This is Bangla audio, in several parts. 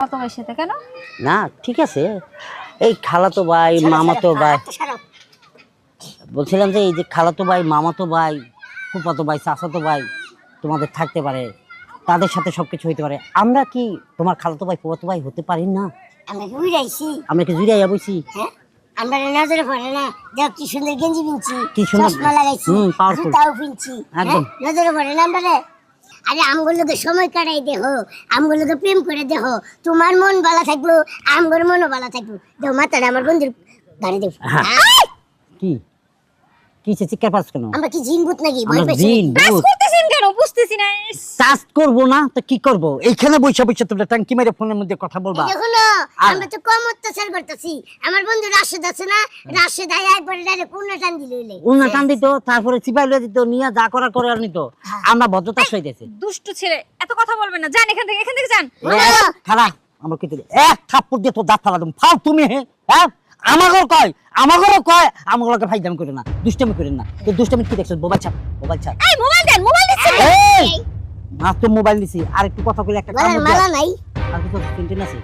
কত বয়সেতে কেন? না ঠিক আছে, এই খালাতো ভাই মামাতো ভাই, বলছিলাম যে এই যে খালাতো ভাই মামাতো ভাই ফুফাতো ভাই চাচাতো ভাই তোমাদের থাকতে পারে, তাদের সাথে সবকিছু হইতে পারে। আমরা কি তোমার খালাতো ভাই ফুফাতো ভাই হতে পারি না? আমরা কি উড়াইছি? আমরা কি জুড়াইয়া বইছি? হ্যাঁ, আমরা নজরে পড়ে না। দেখ কি সুন্দর গেঞ্জি পিনছি, কি সুন্দর চশমা লাগাইছি, পাওয়ারফুল জুতাও পিনছি, একদম। নজরে পড়ে না আমরা? আরে আমগুলোকে সময় কাটাই দেখো, আমগুলোকে প্রেম করে দেখো, তোমার মন ভালো থাকবো, আমগুলোর মনও ভালো থাকবো। দেখো মাথাটা আমার বন্ধুর গাড়ি দেবো। কি কি চিৎকার পাস কেন? আমরা কি জিন ভূত নাকি? ভয় আমরা পেয়েছি জিন কাজ ভূত করতেছেন কেন বুঝতেছি না। কাজ করবো না তো কি করব? এইখানে বইসা বইসা তোমরা ট্যাঙ্কি মেরে ফোনের মধ্যে কথা বলবা। দেখো না, আমরা তো কম অত্যাচার করতেছি। আমার বন্ধু রাশেদ আছে না, রাশেদ আয়া একবারে ডাইরেক্ট উন্না টান দিল। উন্না টান দিত, তারপরে চিপাই লয়ে দিত, নিয়ে যা করা করে আর নিত। আমরা ভদ্রতা সইতেছি। দুষ্টু ছেলে, এত কথা বলবেন না, যান এখান থেকে যান। খালা আমার কি এক থাপ্পড় দিয়ে তো দাঁত ফালা দেব। ফাল তুমি হ্যাঁ আমাগো কয় আমাগুলোকে ফাইদামি করে না, দুষ্টামি করে না। তো দুষ্টামি কি দেখছো? মোবাইল ছাপ। এই মোবাইল দেন, মোবাইল দিচ্ছেন। এই মাত্র মোবাইল দিছি, আর একটু কথা কইলে একটা কাম মালা নাই। আর কিছু টেনশন আছে?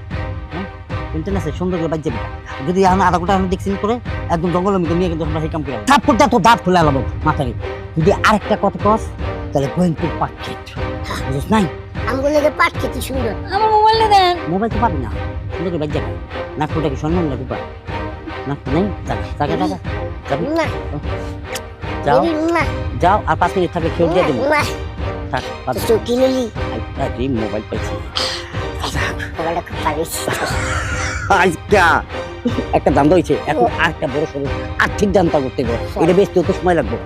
হ্যাঁ টেনশন আছে, সুন্দর করে বাজ্যে দিবা। যদি এখন আধা ঘন্টা আমি দেখছি করে একদম জঙ্গলের মধ্যে নিয়ে কিন্তু আমরা সেই কাম করে থাপ্পড় দিয়ে তো দাঁত ফুলে আলাবো মাথায়। যদি আরেকটা কথা কস তাহলে গোয়িং টু পার্কেট, বুঝছ নাই? আমগুলোকে পাট খেতে সুন্দর। আমার মোবাইলটা দেন। মোবাইল তো পাবি না, সুন্দর করে বাজ্যে নাকটা কি সম্মান লাগবে পা নাক নেই টাকা যাবি না যাও না যাও, আর 5 মিনিট থাকলে খেয়ে দিয়ে দেবো। না থাক তো কিনলি মোবাইল পাইছি মোবাইলটা খুব পারিস। আজকা একটা দাম হয়েছে, এখন আরেকটা বড় সড়ো আর্থিক দামটা করতে হবে। এটা বেচতে তো সময় লাগবে।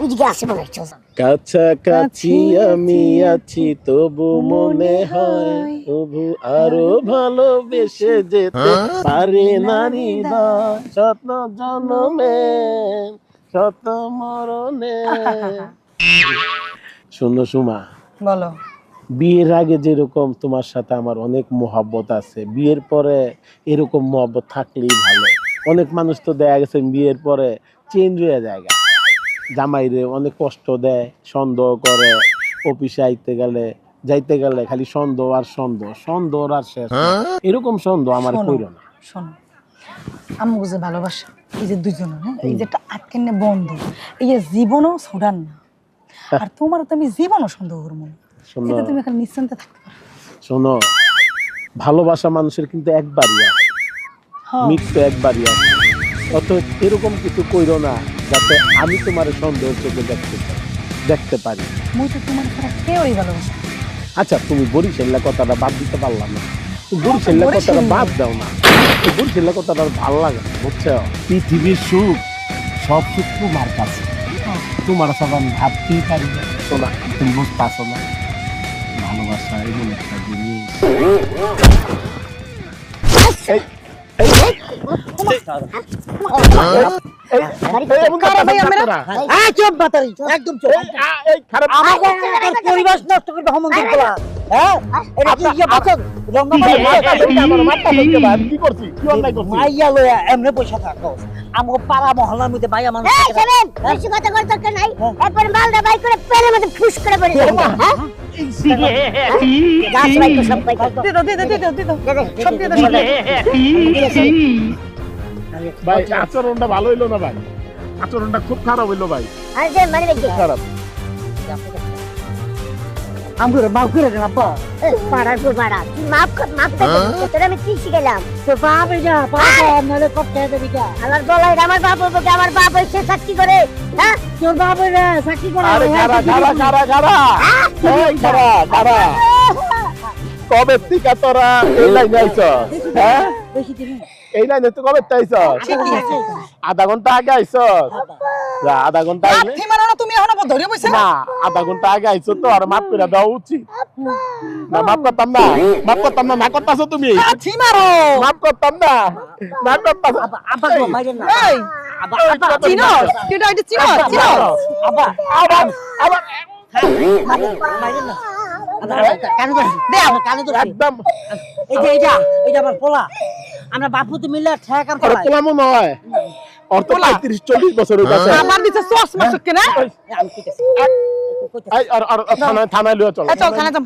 উজি গাছে মনে হচ্ছে। কাছাকাছি আমি আছি তবু মনে হয় তবু আরো ভালোবেসে যেতে পারে নারী শত জনমে শত মরণে। শোনো সুমা, বলো। বিয়ের আগে যেরকম তোমার সাথে আমার অনেক মহব্বত আছে, বিয়ের পরে এরকম মহব্বত থাকলেই ভালো। অনেক মানুষ তো দেখা গেছে বিয়ের পরে চেঞ্জ হয়ে যায়, জামাইরে অনেক কষ্ট দেয়, সন্দেহ করে, অফিসে যাইতে গেলে খালি সন্দেহ আর সন্দেহ আর শেষ। এরকম সন্দেহ আমার কইরো না। শোনো, আমি বুঝে ভালোবাসা এই যে দুজনের, হ্যাঁ এই যে একটা আটকেনে বন্ধু, এই যে জীবনও ছুড়ান না। আর তোমারও তো আমি জীবনও সন্দেহ করবো না। শোনো এতে তুমি এখন নিশ্চিন্তে থাকতে পারো। শোনো, ভালোবাসা মানুষের কিন্তু একবারই আছে, হ্যাঁ। মৃত্যু একবারই আছে। অত এরকম কিছু কইরো না যাতে আমি তোমার সন্দেহ চোখে দেখতে পারি। মুই তো তোমার ছাড়া কেউই ভালোবাসা। আচ্ছা, তুমি বরিশাল্লা কথাটা বাদ দিতে পারলাম না। বরিশাল্লা কথাটা বাদ দাও না, বরিশাল্লা কথাটা ভালো লাগে না, বুঝছো? পৃথিবীর সুখ সব সুখ তোমার কাছে, তোমার সব আমি ভাবতেই পারি না। শোনা, তুমি বুঝতে পারছো না, ভালোবাসা এমন একটা জিনিস। পরিবেশ নষ্ট করবে হমন্দির বলা। হ্যাঁ এটা কি ইয়ে বছর লম্বা মাইয়া লয়া এমনে পয়সা থাকো আমগো পাড়া মহল্লার মধ্যে ভাইয়া মানুষ এই শুনেন, বেশি কথা করার দরকার নাই। একবার মালটা বাই করে পেলে মধ্যে ফুস করে পড়ে যাবে। হ্যাঁ গাছ বাই তো সব বাই করে দিদো সব দিয়ে দাও। ভাই আচরণটা ভালো হইলো না ভাই, আচরণটা খুব খারাপ হইলো ভাই, আর যে মানে দেখি খারাপ। আমগুলো মাফ করে দেন আব্বা। পাড়ার পর পাড়া তুই মাফ তোর আমি কি শিখাইলাম? তো পাবে যা নাহলে করতে দেবি যা। আমার বলাই আমার বাপ বলবে, আমার বাপ এসে সাক্ষী করে। হ্যাঁ তোর বাবা রে সাক্ষী করে। আরে খারা কবে থেকে তোরা এই লাইনে আইছস? হ্যাঁ বেশি দিন এই লাইনে তো কবে আইছস? আধা ঘন্টা আগে আইছস? যা আধা ঘন্টা আগে লাথি মারো না, তুমি এখনো ধরে বসে না, আধা ঘন্টা আগে আইছো তো আর মাফ করে দেওয়া উচিত না। মাফ করতাম না, না করতাছো তুমি। লাথি মারো। মাফ করতাম না, না করতাছো। আব্বা গো মাইরেন না। এই আব্বা চিনো কেডা এটা চিনো আব্বা আবার মাইরেন না। কানে ধরছি দে, আমার কানে ধরছি একদম। এইটা আমার পোলা। আমরা বাপুতে মিলে ঠেক আর ওর পোলা মনে হয় ওর তো 35-40 বছরের কাছে। আমার দিছে চশমা চোখে না। আমি কইতাছি থানায় লইয়া চল। চল খানা যাম।